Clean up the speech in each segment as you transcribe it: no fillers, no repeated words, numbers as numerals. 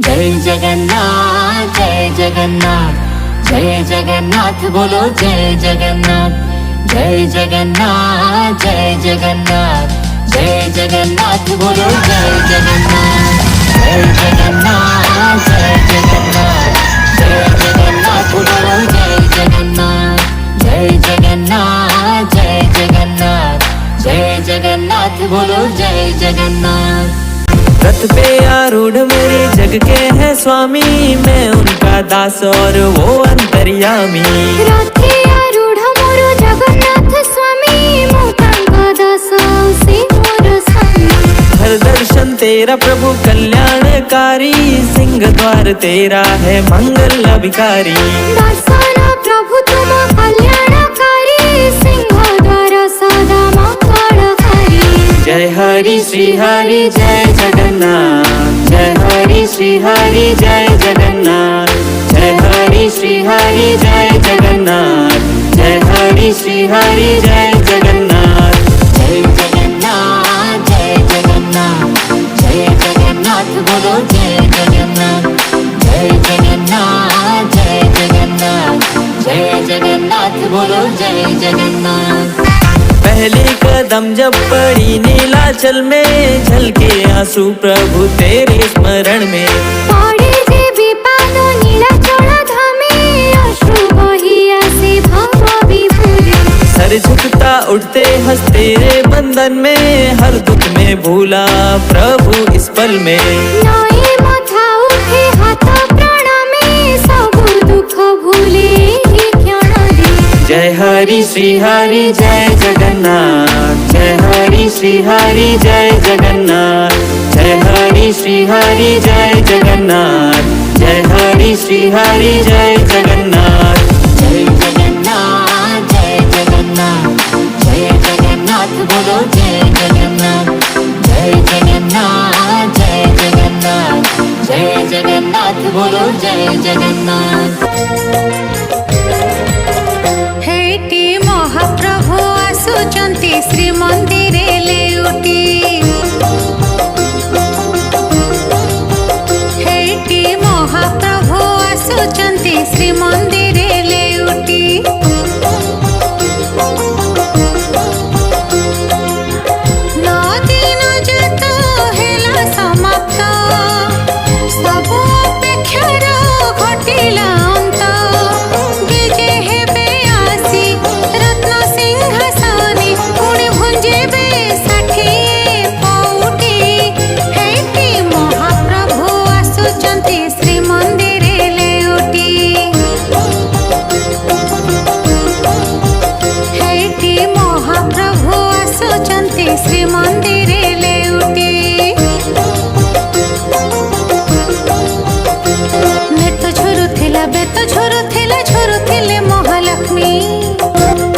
जय जगन्नाथ जय जगन्नाथ जय जगन्नाथ बोलो जय जगन्नाथ जय जगन्नाथ जय जगन्नाथ जय जगन्नाथ बोलो जय जगन्नाथ जय जगन्नाथ जय जगन्नाथ जय जगन्नाथ बोलो जय जगन्नाथ जय जगन्नाथ जय जगन्नाथ जय जगन्नाथ बोलो जय जगन्नाथ। रथ पे आरूढ़ मेरे जग के हैं स्वामी, मैं उनका दास और वो अंतर्यामी। रथे आरूढ़ मोरो जगन्नाथ स्वामी, मो तांका दास से मोर स्वामी। हर दर्शन तेरा प्रभु कल्याणकारी, सिंह द्वार तेरा है मंगल अभिकारी। दर्शन प्रभु तुम कल्याणकारी, सिंह द्वार सदा मंगलकारी। जय हरि श्री हरि जय जगन्नाथ, जय हरि श्री हरि जय जगन्नाथ, जय हरि श्री हरि जय जगन्नाथ, जय हरि श्री हरि जय जगन्नाथ। जय जगन्नाथ जय जगन्नाथ जय जगन्नाथ बोलो जय जगन्नाथ जय जगन्नाथ जय जगन्नाथ जय जगन्नाथ बोलो जय जगन्नाथ। पहले कदम जब पड़ी नीलाचल में, झलके आंसू प्रभु तेरे स्मरण में। पड़े जे विपादो नीलाचल धामे, अश्रु बही आसे भाव विभोरे। सर झुकता उठते हंसते रे बंधन में, हर दुख में भूला प्रभु इस पल में। नाई माथा उठे हाथ प्रणामे, सब दुख भूले ज्ञान दे। जय हरि श्री हरि जय जगन्नाथ, जय हरि श्री हरि जय जगन्नाथ, जय हरि श्री हरि जय जगन्नाथ, जय हरि श्री हरि जय जगन्नाथ। जय जगन्नाथ जय जगन्नाथ जय जगन्नाथ बोलो जय जगन्नाथ जय जगन्नाथ जय जगन्नाथ जय जगन्नाथ बोलो जय जगन्नाथ। हेटी महाप्रभु आसुचंती श्रीमंदिरे लेउटी, हेटी महाप्रभु आसुचंती श्रीमंदिरे लेउटी। नौ दिन जत हेला समाप्त, सब अपेक्षार घटिला अंत। गिजे हेबे आसी रत्न सिंहासनी, पुଣି भुंजेबे षाठिए पौटी। हेटी महाप्रभु आसुचंती श्रीमंदिरे लेउटी, हेटी महाप्रभु आसुचंती श्रीमंदिरे लेउटी। नेत झुरुथिला बेत झुरुथिला, झुरुथिले महालक्ष्मी।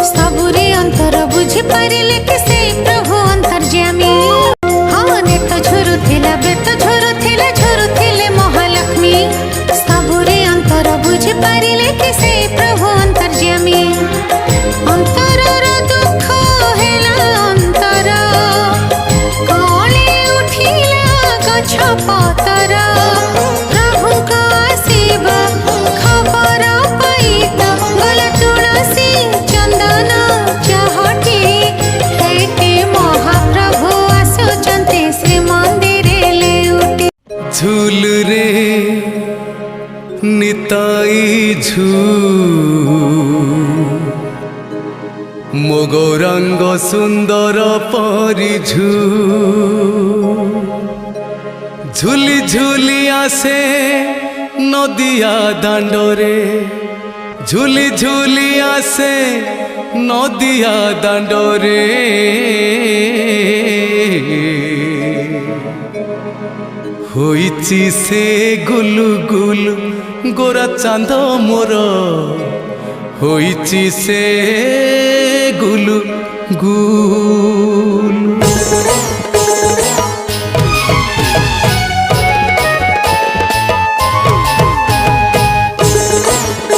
सबुरी अंतर बुझी पारिले कि से प्रभु अंतर्यामी। हाँ नेत झुरुथिला बेत झुरुथिला, झुरुथिले महालक्ष्मी। सबुरी अंतर बुझी पारिले कि से प्रभु अंतर्यामी। अंतरर दुख हेला अंतर, कळे उठिला गछ पतर। प्रभुଙ୍କ आसीबा खबर पाइत, गला तुलसी चंदन चहटी। हेटी महाप्रभु आसुचंती श्रीमंदिरे लेउटी। झूल रे निताई झूल, मो गौरांग सुंदर परिझू। झुली झुली आसे नदिया दांडरे, झुली झुली आसे नदिया दांडरे। होइची से गुलु गुलु गोरा चांद मोर, होइची से गुलु गुलु।